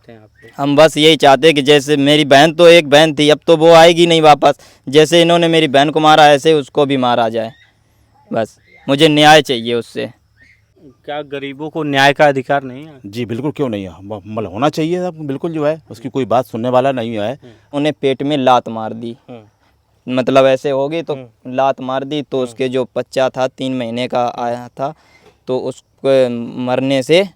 चाहते हैं आप लोग? हम बस यही चाहते हैं कि जैसे मेरी बहन, तो एक बहन थी, अब तो वो आएगी नहीं वापस। जैसे इन्होंने मेरी बहन को मारा ऐसे उसको भी मारा जाए, बस मुझे न्याय चाहिए उससे। क्या गरीबों को न्याय का अधिकार नहीं है? जी बिल्कुल, क्यों नहीं है, मतलब होना चाहिए सब, बिल्कुल जो है उसकी कोई बात सुनने वाला नहीं है। उन्हें पेट में लात मार दी, मतलब ऐसे हो गई तो लात मार दी, तो उसके जो बच्चा था 3 महीने का आया था, तो उसको मरने से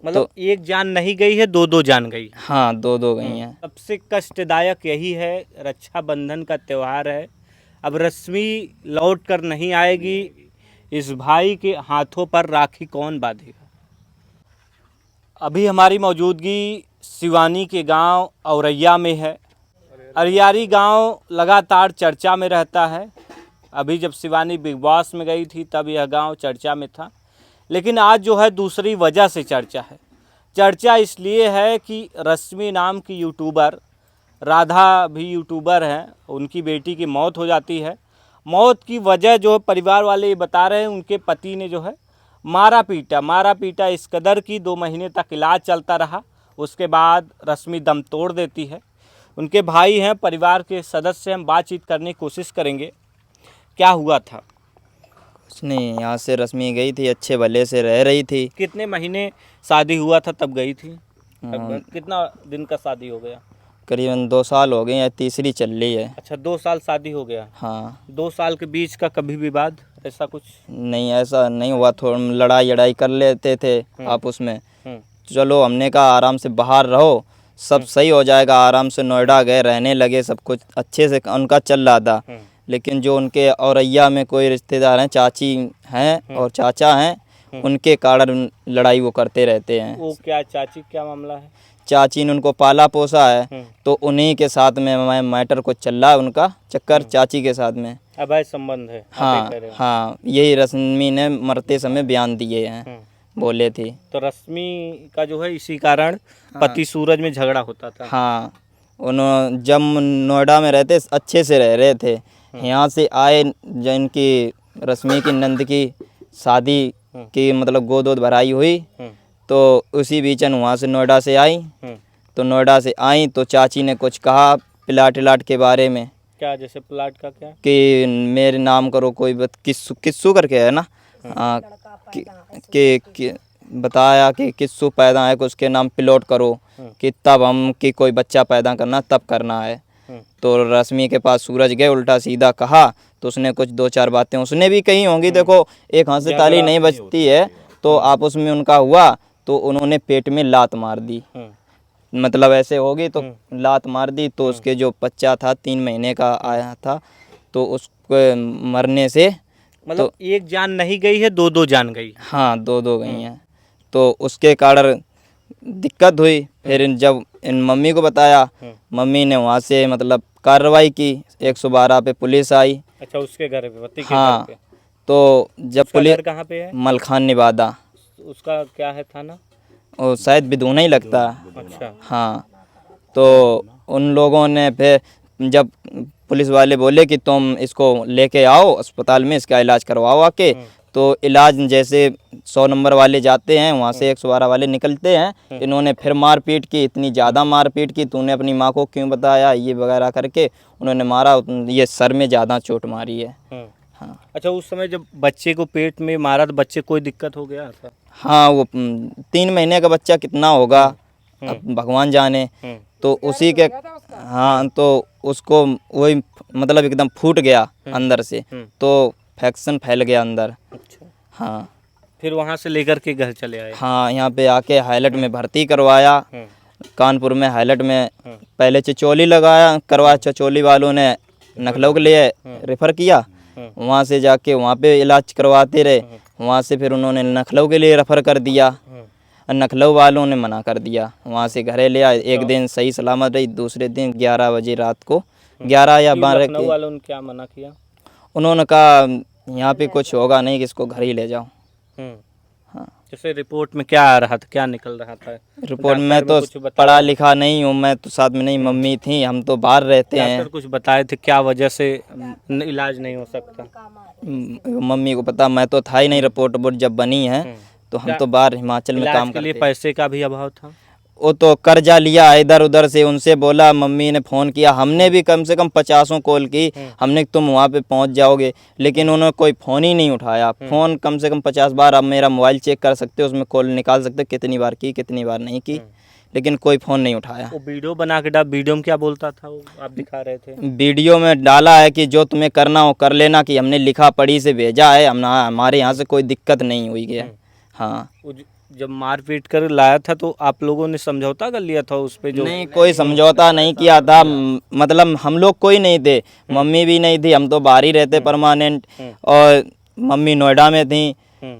मतलब एक जान नहीं गई है, दो जान गई। हाँ 2 गई हैं। सबसे कष्टदायक यही है, रक्षाबंधन का त्यौहार है, अब रश्मि लौट कर नहीं आएगी, इस भाई के हाथों पर राखी कौन बांधेगा। अभी हमारी मौजूदगी सिवानी के गांव औरैया में है। अरियारी गांव लगातार चर्चा में रहता है। अभी जब शिवानी बिग बॉस में गई थी तब यह गांव चर्चा में था, लेकिन आज जो है दूसरी वजह से चर्चा है। चर्चा इसलिए है कि रश्मि नाम की यूट्यूबर, राधा भी यूट्यूबर हैं, उनकी बेटी की मौत हो जाती है। मौत की वजह जो परिवार वाले ये बता रहे हैं, उनके पति ने जो है मारा पीटा इस कदर की 2 महीने तक इलाज चलता रहा। उसके बाद रश्मि दम तोड़ देती है। उनके भाई हैं, परिवार के सदस्य, हम बातचीत करने की कोशिश करेंगे। क्या हुआ था? कुछ नहीं, यहाँ से रश्मि गई थी, अच्छे भले से रह रही थी। कितने महीने शादी हुआ था तब गई थी? कितना दिन का शादी हो गया? करीबन 2 साल हो गए या तीसरी चल रही है। अच्छा, 2 साल शादी हो गया। हाँ 2 साल के बीच का कभी विवाद ऐसा कुछ? नहीं, ऐसा नहीं हुआ, थोड़ा लड़ाई कर लेते थे आपस में। चलो हमने कहा आराम से बाहर रहो, सब सही हो जाएगा। आराम से नोएडा गए, रहने लगे, सब कुछ अच्छे से उनका चल रहा था। लेकिन जो उनके औरैया में कोई रिश्तेदार हैं, चाची हैं और चाचा हैं, उनके कारण लड़ाई वो करते रहते हैं। वो क्या चाची, क्या मामला है? चाची ने उनको पाला पोसा है, तो उन्हीं के साथ में मैटर को चल रहा है, उनका चक्कर चाची के साथ में अवैध संबंध है। हाँ हाँ, यही रश्मि ने मरते समय बयान दिए हैं, बोले थे। तो रश्मि का जो है इसी कारण पति सूरज में झगड़ा होता था। हाँ, उन्होंने जब नोएडा में रहते अच्छे से रह रहे थे, यहाँ से आए, जिनकी रश्मि की नंद की शादी की मतलब गोद वोद भराई हुई, तो उसी बीच वहाँ से नोएडा से आई। तो नोएडा से आई तो चाची ने कुछ कहा प्लाट के बारे में। क्या? जैसे प्लाट का क्या? कि मेरे नाम करो कोई किस्सू करके है ना, कि बताया कि किस्सू पैदा है, कि उसके नाम प्लॉट करो, कि तब हम कि कोई बच्चा पैदा करना तब करना है। तो रश्मि के पास सूरज गए, उल्टा सीधा कहा, तो उसने कुछ 2-4 बातें उसने भी कही होंगी। देखो, एक हाथ से ताली नहीं बजती है, तो आपस में उनका हुआ, तो उन्होंने पेट में लात मार दी, मतलब ऐसे हो गई तो लात मार दी, तो उसके जो बच्चा था 3 महीने का आया था, तो उसको मरने से मतलब तो एक जान नहीं गई है, 2 जान गई। हाँ 2 गई हैं, तो उसके कारण दिक्कत हुई। फिर जब इन मम्मी को बताया, मम्मी ने वहाँ से मतलब कार्रवाई की, 112 पे पुलिस आई। अच्छा, उसके घर पे, पति के हाँ, घर पे? तो जब पुलिस, कहाँ पे है? मलखान निवादा। उसका क्या है थाना? और शायद बिदूना ही लगता है। अच्छा। हाँ, तो उन लोगों ने फिर जब पुलिस वाले बोले कि तुम इसको लेके आओ अस्पताल में, इसका इलाज करवाओ आके, तो इलाज जैसे 100 नंबर वाले जाते हैं, वहाँ से 112 वाले निकलते हैं। इन्होंने फिर मारपीट की, इतनी ज़्यादा मारपीट की, तूने अपनी माँ को क्यों बताया, ये वगैरह करके उन्होंने मारा। ये सर में ज़्यादा चोट मारी है। हाँ। अच्छा, उस समय जब बच्चे को पेट में मारा तो बच्चे कोई दिक्कत हो गया था? हाँ, वो 3 महीने का बच्चा कितना होगा अब भगवान जाने। तो उसी के, हाँ, तो उसको वही मतलब एकदम फूट गया अंदर से, तो इन्फेक्शन फैल गया अंदर। अच्छा। हाँ, फिर वहाँ से लेकर के घर चले आए? हाँ, यहाँ पे आके हाईलाइट में भर्ती करवाया, कानपुर में हाईलाइट में। पहले चिचौली करवाया, चिचौली वालों ने लखनऊ के लिए रेफ़र किया। वहाँ से जाके वहाँ पे इलाज करवाते रहे, वहाँ से फिर उन्होंने लखनऊ के लिए रेफ़र कर दिया। लखनऊ वालों ने मना कर दिया, वहाँ से घरे ले आए। एक दिन सही सलामत रही, दूसरे दिन 11 बजे रात को, 11 या 12 लखनऊ वालों ने क्या मना किया? उन्होंने कहा यहाँ पे कुछ होगा नहीं, किसको घर ही ले जाओ। हाँ, जैसे रिपोर्ट में क्या आ रहा था, क्या निकल रहा था? रिपोर्ट में तो पढ़ा लिखा नहीं हूँ मैं, तो साथ में नहीं, मम्मी थी, हम तो बाहर रहते हैं। कुछ बताए थे क्या वजह से इलाज नहीं हो सकता? मम्मी को पता, मैं तो था ही नहीं। रिपोर्ट जब बनी है तो हम तो बाहर हिमाचल में काम के करते लिए हैं। पैसे का भी अभाव था? वो तो कर्जा लिया है इधर उधर से, उनसे बोला, मम्मी ने फ़ोन किया, हमने भी कम से कम 50 कॉल की, हमने तुम वहाँ पे पहुँच जाओगे, लेकिन उन्होंने कोई फ़ोन ही नहीं उठाया। फ़ोन कम से कम 50 बार, आप मेरा मोबाइल चेक कर सकते हो, उसमें कॉल निकाल सकते हो कितनी बार की कितनी बार नहीं की, लेकिन कोई फ़ोन नहीं उठाया। वो वीडियो बना के डाल, वीडियो में क्या बोलता था वो आप दिखा रहे थे? वीडियो में डाला है कि जो तुम्हें करना हो कर लेना, कि हमने लिखा पढ़ी से भेजा है, हमारे यहाँ से कोई दिक्कत नहीं हुई है। हाँ, वो जब मार पीट कर लाया था तो आप लोगों ने समझौता कर लिया था उस पे? जो नहीं, कोई समझौता नहीं किया था, मतलब हम लोग कोई नहीं थे, मम्मी भी नहीं थी, हम तो बाहर ही रहते परमानेंट, और मम्मी नोएडा में थी,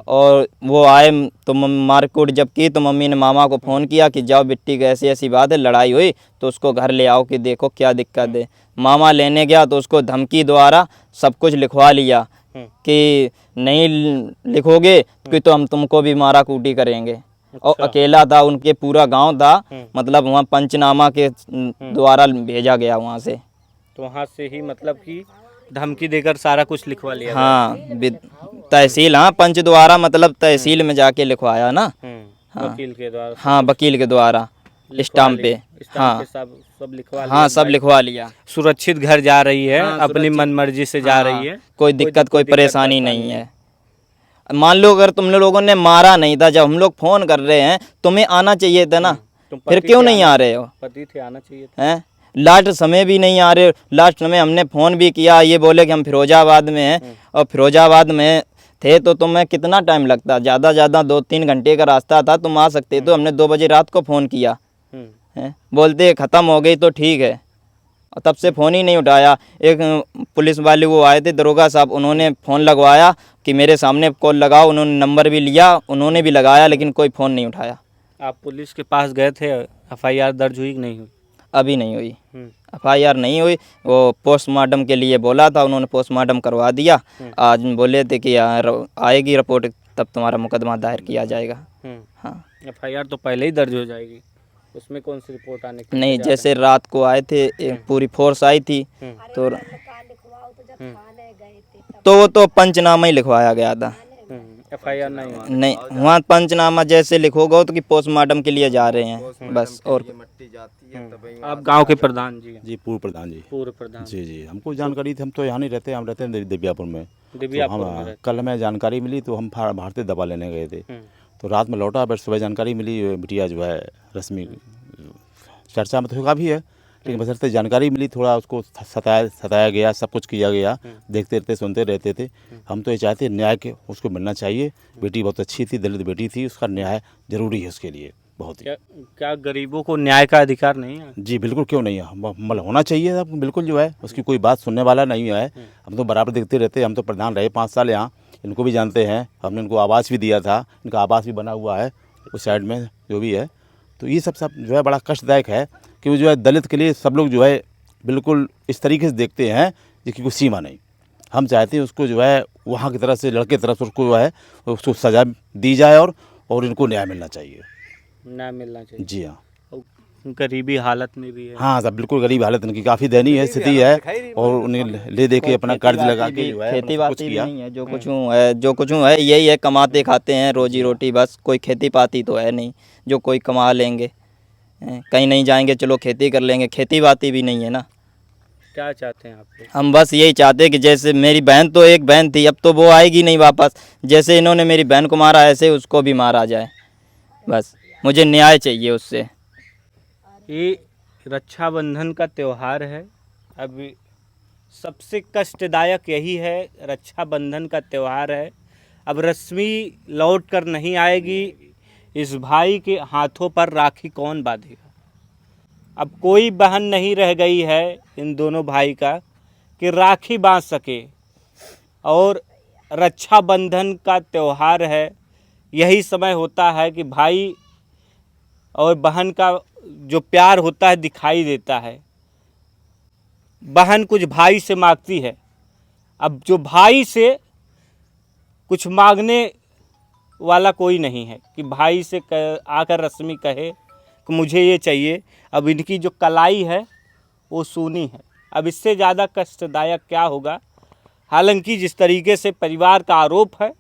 और वो आए तो मारकूट जब की तो मम्मी ने मामा को फ़ोन किया कि जाओ बिट्टी की ऐसी ऐसी बात है, लड़ाई हुई तो उसको घर ले आओ कि देखो क्या दिक्कत है। मामा लेने गया तो उसको धमकी द्वारा सब कुछ लिखवा लिया कि नहीं लिखोगे कि तो हम तुमको भी मारा कूटी करेंगे। और अकेला था, उनके पूरा गांव था, मतलब वहाँ पंचनामा के द्वारा भेजा गया वहाँ से। तो वहाँ से ही मतलब कि धमकी देकर सारा कुछ लिखवा लिया? हाँ, तहसील, हाँ पंच द्वारा, मतलब तहसील में जाके लिखवाया ना। हाँ, वकील के द्वारा? हाँ, वकील के द्वारा स्टाम्प पे। हाँ, सब लिखवा लिया? हाँ, सब लिखवा लिया। सुरक्षित घर जा रही है, हाँ, अपनी मन मर्जी से जा रही है, कोई दिक्कत कोई परेशानी नहीं है। मान लो अगर तुम लोगों ने मारा नहीं था, जब हम लोग फ़ोन कर रहे हैं तुम्हें आना चाहिए था ना, फिर क्यों नहीं आ रहे हो? पति थे, आना चाहिए था। हैं, लास्ट समय भी नहीं आ रहे। लास्ट समय हमने फ़ोन भी किया, ये बोले कि हम फिरोजाबाद में हैं, और फिरोजाबाद में थे तो तुम्हें कितना टाइम लगता, ज़्यादा 2-3 घंटे का रास्ता था, तुम आ सकते। तो हमने 2 बजे रात को फ़ोन किया, हैं, बोलते ख़त्म हो गई तो ठीक है, और तब से फ़ोन ही नहीं उठाया। एक पुलिस वाले वो आए थे, दरोगा साहब, उन्होंने फ़ोन लगवाया कि मेरे सामने कॉल लगाओ, उन्होंने नंबर भी लिया, उन्होंने भी लगाया, लेकिन कोई फ़ोन नहीं उठाया। आप पुलिस के पास गए थे, FIR दर्ज हुई कि नहीं हुई? अभी नहीं हुई, FIR नहीं हुई। वो पोस्टमार्टम के लिए बोला था, उन्होंने पोस्टमार्टम करवा दिया। आज बोले थे कि आएगी रिपोर्ट तब तुम्हारा मुकदमा दायर किया जाएगा। हाँ, FIR तो पहले ही दर्ज हो जाएगी, उसमें कौन सी रिपोर्ट आने की? नहीं, जैसे रात को आए थे, एक पूरी फोर्स आई थी, तो वो तो पंचनामा ही लिखवाया गया था। FIR नहीं हुआ? नहीं, वहाँ पंचनामा जैसे लिखोगे तो कि पोस्टमार्टम के लिए जा रहे हैं बस। और आप गांव के प्रधान जी? जी, पूर्व प्रधान जी। पूर्व प्रधान जी, हमको जानकारी थी, हम तो यहाँ नहीं रहते, हम रहते हैं दिव्यापुर में। दिव्यापुर तो में रहते? कल हमें जानकारी मिली तो हम भारतीय दवा लेने गए थे, तो रात में लौटा, बस सुबह जानकारी मिली बिटिया जो है रश्मि, चर्चा में तो काफ़ी है, लेकिन बशर्ते जानकारी मिली, थोड़ा उसको सताया गया, सब कुछ किया गया, देखते रहते सुनते रहते थे। हम तो ये चाहते न्याय के उसको मिलना चाहिए। बेटी बहुत अच्छी थी, दलित बेटी थी, उसका न्याय जरूरी है उसके लिए बहुत ही। क्या गरीबों को न्याय का अधिकार नहीं है? जी बिल्कुल, क्यों नहीं है, मतलब होना चाहिए सब, बिल्कुल जो है उसकी कोई बात सुनने वाला नहीं है। हम तो बराबर देखते रहते, हम तो प्रधान रहे 5 साल यहाँ, इनको भी जानते हैं, हमने इनको आवास भी दिया था, इनका आवास भी बना हुआ है उस साइड में जो भी है। तो ये सब जो है बड़ा कष्टदायक है कि वो जो है दलित के लिए सब लोग जो है बिल्कुल इस तरीके से देखते हैं जिसकी कोई सीमा नहीं। हम चाहते हैं उसको जो है वहाँ की तरफ से, लड़के की तरफ से उसको जो है उसको सज़ा दी जाए, और इनको न्याय मिलना चाहिए। न्याय मिलना चाहिए। जी हाँ, गरीबी हालत में भी है। हाँ सब बिल्कुल गरीब हालत, इनकी काफ़ी दयनीय स्थिति है, और उन्हें ले दे के अपना कर्ज लगा के जो है खेती कुछ बाती भी किया। नहीं है, जो कुछ है यही है, कमाते खाते हैं, रोजी रोटी बस, कोई खेती पाती तो है नहीं जो कोई कमा लेंगे। कहीं नहीं जाएंगे, चलो खेती कर लेंगे, खेती बाती भी नहीं है ना। क्या चाहते हैं आप लोग? हम बस यही चाहते हैं कि जैसे मेरी बहन, तो एक बहन थी, अब तो वो आएगी नहीं वापस, जैसे इन्होंने मेरी बहन को मारा ऐसे उसको भी मारा जाए, बस मुझे न्याय चाहिए उससे। ये रक्षाबंधन का त्यौहार है, अब सबसे कष्टदायक यही है, रक्षाबंधन का त्यौहार है, अब रश्मि लौट कर नहीं आएगी, इस भाई के हाथों पर राखी कौन बांधेगा? अब कोई बहन नहीं रह गई है इन दोनों भाई का कि राखी बांध सके, और रक्षाबंधन का त्यौहार है, यही समय होता है कि भाई और बहन का जो प्यार होता है दिखाई देता है। बहन कुछ भाई से मांगती है, अब जो भाई से कुछ मांगने वाला कोई नहीं है कि भाई से आकर रश्मि कहे कि मुझे ये चाहिए, अब इनकी जो कलाई है वो सूनी है। अब इससे ज़्यादा कष्टदायक क्या होगा? हालांकि जिस तरीके से परिवार का आरोप है,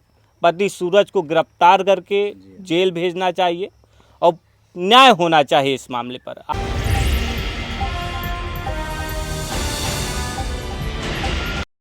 पति सूरज को गिरफ्तार करके जेल भेजना चाहिए, और न्याय होना चाहिए इस मामले पर।